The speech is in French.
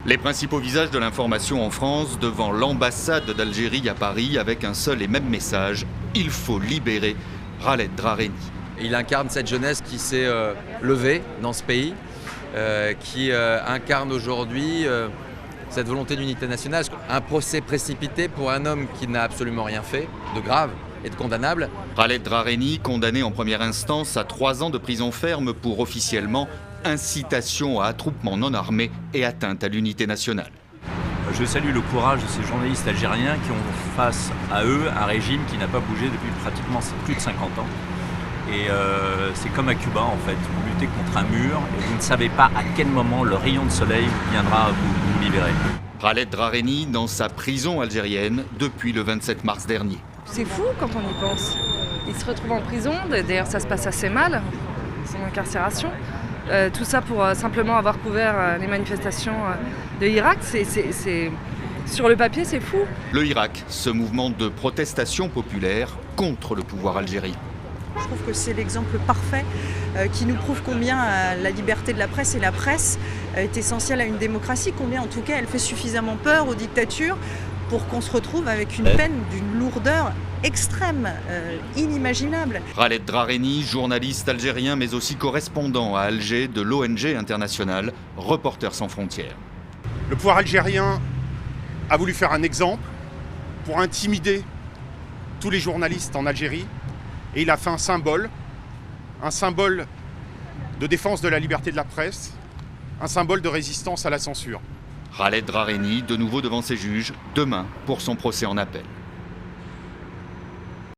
Les principaux visages de l'information en France devant l'ambassade d'Algérie à Paris avec un seul et même message: il faut libérer Khaled Drareni. Il incarne cette jeunesse qui s'est levée dans ce pays, qui incarne aujourd'hui cette volonté d'unité nationale. Un procès précipité pour un homme qui n'a absolument rien fait de grave et de condamnable. Khaled Drareni, condamné en première instance à 3 ans de prison ferme pour officiellement incitation à attroupement non armé et atteinte à l'unité nationale. Je salue le courage de ces journalistes algériens qui ont face à eux un régime qui n'a pas bougé depuis pratiquement plus de 50 ans. Et c'est comme à Cuba en fait, vous luttez contre un mur et vous ne savez pas à quel moment le rayon de soleil viendra vous libérer. Khaled Drareni dans sa prison algérienne depuis le 27 mars dernier. C'est fou quand on y pense. Il se retrouve en prison, d'ailleurs ça se passe assez mal, son incarcération. Tout ça pour simplement avoir couvert les manifestations de Irak, sur le papier c'est fou. Le Irak, ce mouvement de protestation populaire contre le pouvoir algérien. Je trouve que c'est l'exemple parfait qui nous prouve combien la liberté de la presse et la presse est essentielle à une démocratie, combien en tout cas elle fait suffisamment peur aux dictatures pour qu'on se retrouve avec une peine d'une lourdeur extrême, inimaginable. Khaled Drareni, journaliste algérien mais aussi correspondant à Alger de l'ONG internationale Reporters sans frontières. Le pouvoir algérien a voulu faire un exemple pour intimider tous les journalistes en Algérie et il a fait un symbole de défense de la liberté de la presse, un symbole de résistance à la censure. Khaled Drareni, de nouveau devant ses juges, demain pour son procès en appel.